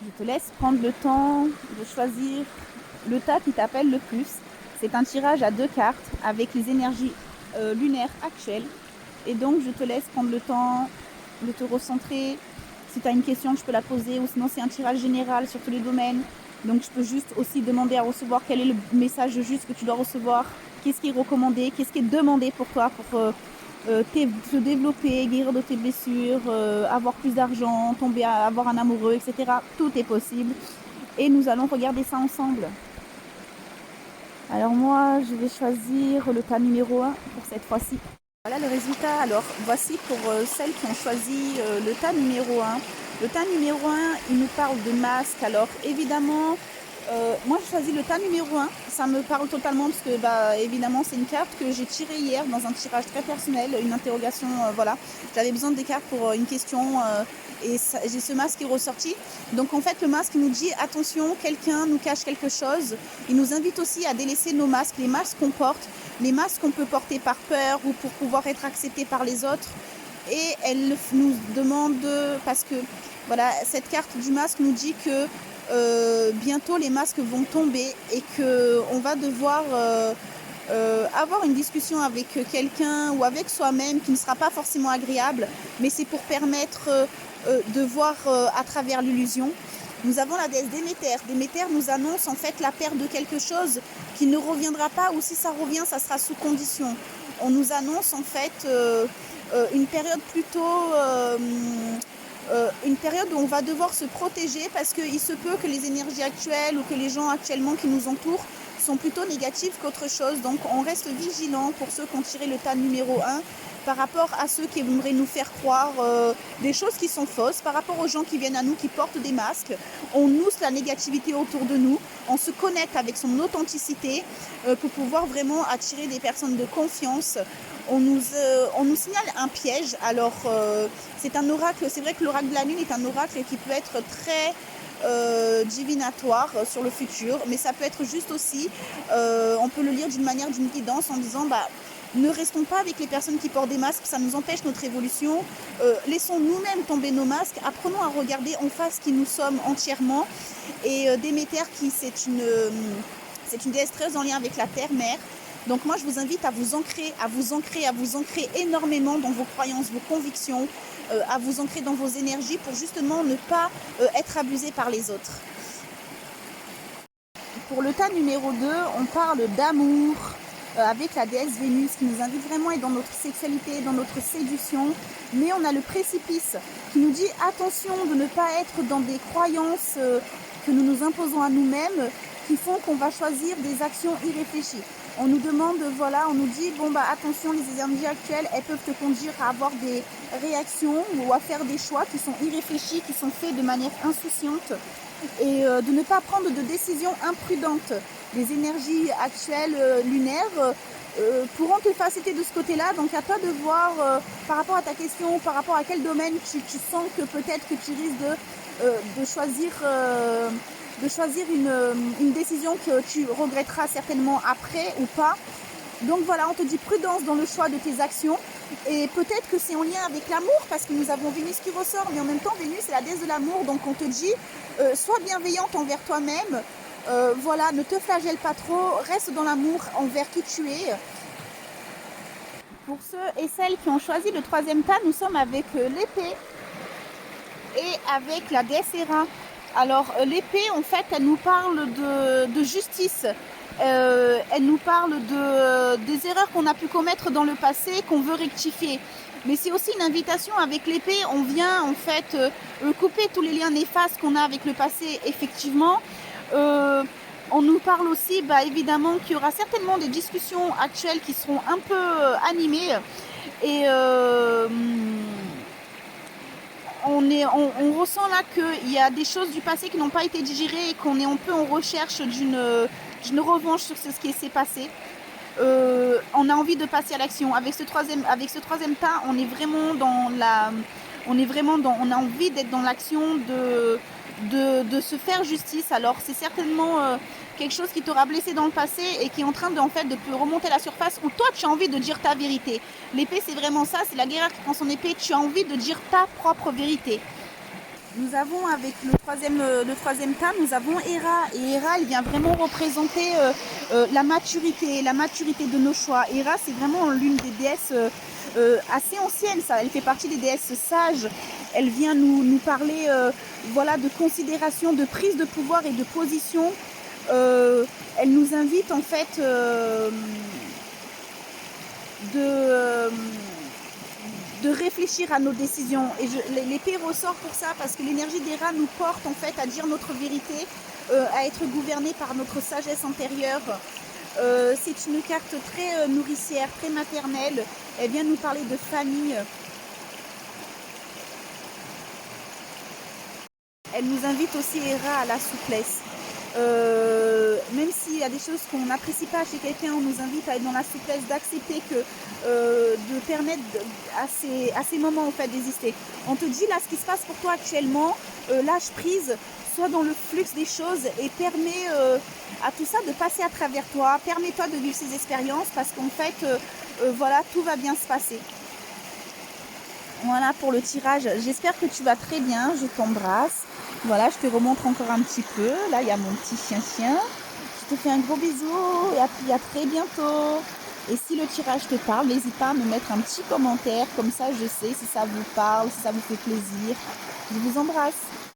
Je te laisse prendre le temps de choisir le tas qui t'appelle le plus. C'est un tirage à 2 cartes avec les énergies lunaires actuelles. Et donc, je te laisse prendre le temps de te recentrer. Si tu as une question, je peux la poser. Ou sinon, c'est un tirage général sur tous les domaines. Donc, je peux juste aussi demander à recevoir quel est le message juste que tu dois recevoir. Qu'est-ce qui est recommandé, qu'est-ce qui est demandé pour toi pour se développer, guérir de tes blessures, avoir plus d'argent, avoir un amoureux, etc. Tout est possible. Et nous allons regarder ça ensemble. Alors moi, je vais choisir le tas numéro 1 pour cette fois-ci. Voilà le résultat. Alors voici pour celles qui ont choisi le tas numéro 1. Le tas numéro 1, il nous parle de masque. Alors évidemment, moi je choisis le tas numéro 1. Ça me parle totalement parce que évidemment c'est une carte que j'ai tirée hier dans un tirage très personnel, une interrogation, voilà. J'avais besoin des cartes pour une question et j'ai ce masque qui est ressorti. Donc en fait le masque nous dit attention, quelqu'un nous cache quelque chose. Il nous invite aussi à délaisser nos masques, les masques qu'on porte, les masques qu'on peut porter par peur ou pour pouvoir être accepté par les autres. Et elle nous demande, parce que voilà, cette carte du masque nous dit que bientôt les masques vont tomber et qu'on va devoir avoir une discussion avec quelqu'un ou avec soi-même qui ne sera pas forcément agréable, mais c'est pour permettre de voir à travers l'illusion. Nous avons la déesse Déméter. Déméter nous annonce en fait la perte de quelque chose qui ne reviendra pas, ou si ça revient, ça sera sous condition. On nous annonce en fait une période plutôt une période où on va devoir se protéger parce qu'il se peut que les énergies actuelles ou que les gens actuellement qui nous entourent sont plutôt négatifs qu'autre chose. Donc on reste vigilant pour ceux qui ont tiré le tas numéro 1 par rapport à ceux qui aimeraient nous faire croire des choses qui sont fausses, par rapport aux gens qui viennent à nous, qui portent des masques. On nousse la négativité autour de nous, on se connecte avec son authenticité pour pouvoir vraiment attirer des personnes de confiance. On nous signale un piège. Alors c'est un oracle, c'est vrai que l'oracle de la lune est un oracle qui peut être très divinatoire sur le futur, mais ça peut être juste aussi, on peut le lire d'une manière d'une guidance en disant ne restons pas avec les personnes qui portent des masques, ça nous empêche notre évolution, laissons nous-mêmes tomber nos masques, apprenons à regarder en face qui nous sommes entièrement. Et Déméter, c'est une déesse très en lien avec la terre-mère. Donc moi je vous invite à vous ancrer énormément dans vos croyances, vos convictions, à vous ancrer dans vos énergies pour justement ne pas être abusé par les autres. Pour le tas numéro 2, on parle d'amour avec la déesse Vénus qui nous invite vraiment à être dans notre sexualité, dans notre séduction. Mais on a le précipice qui nous dit attention de ne pas être dans des croyances que nous nous imposons à nous-mêmes qui font qu'on va choisir des actions irréfléchies. On nous demande, voilà, on nous dit, attention, les énergies actuelles, elles peuvent te conduire à avoir des réactions ou à faire des choix qui sont irréfléchis, qui sont faits de manière insouciante et de ne pas prendre de décisions imprudentes. Les énergies actuelles lunaires pourront te faciliter de ce côté-là, donc à toi de voir par rapport à ta question, par rapport à quel domaine tu sens que peut-être que tu risques de choisir une décision que tu regretteras certainement après ou pas. Donc voilà, on te dit prudence dans le choix de tes actions et peut-être que c'est en lien avec l'amour parce que nous avons Vénus qui ressort, mais en même temps Vénus c'est la déesse de l'amour, donc on te dit sois bienveillante envers toi-même, voilà, ne te flagelle pas trop, reste dans l'amour envers qui tu es. Pour ceux et celles qui ont choisi le troisième tas, nous sommes avec l'épée et avec la déesse Héra. Alors l'épée en fait elle nous parle de justice, elle nous parle des erreurs qu'on a pu commettre dans le passé, qu'on veut rectifier. Mais c'est aussi une invitation avec l'épée, on vient en fait couper tous les liens néfastes qu'on a avec le passé effectivement. On nous parle aussi évidemment qu'il y aura certainement des discussions actuelles qui seront un peu animées et on ressent là qu'il y a des choses du passé qui n'ont pas été digérées et qu'on est un peu en recherche d'une revanche sur ce qui s'est passé. On a envie de passer à l'action. Avec ce troisième tas, on est vraiment on a envie d'être dans l'action, de se faire justice. Alors c'est certainement quelque chose qui t'aura blessé dans le passé et qui est en train de remonter à la surface où toi tu as envie de dire ta vérité. L'épée c'est vraiment ça, c'est la guerrière qui prend son épée, tu as envie de dire ta propre vérité. Nous avons avec le troisième tas, nous avons Hera. Et Hera, elle vient vraiment représenter la maturité de nos choix. Hera, c'est vraiment l'une des déesses assez anciennes. Ça. Elle fait partie des déesses sages. Elle vient nous parler voilà, de considération, de prise de pouvoir et de position. Elle nous invite en fait de réfléchir à nos décisions. Et l'épée ressort pour ça, parce que l'énergie des rats nous porte en fait à dire notre vérité, à être gouverné par notre sagesse intérieure. C'est une carte très nourricière, très maternelle. Elle vient nous parler de famille. Elle nous invite aussi, Hera, à la souplesse. Même s'il y a des choses qu'on n'apprécie pas chez quelqu'un, on nous invite à être dans la souplesse, d'accepter que, de permettre à ces moments en fait d'exister. On te dit là ce qui se passe pour toi actuellement, lâche prise, sois dans le flux des choses et permets à tout ça de passer à travers toi. Permets-toi de vivre ces expériences parce qu'en fait, voilà, tout va bien se passer. Voilà pour le tirage. J'espère que tu vas très bien. Je t'embrasse. Voilà, je te remontre encore un petit peu. Là, il y a mon petit chien. Je te fais un gros bisou et puis à très bientôt. Et si le tirage te parle, n'hésite pas à me mettre un petit commentaire. Comme ça, je sais si ça vous parle, si ça vous fait plaisir. Je vous embrasse.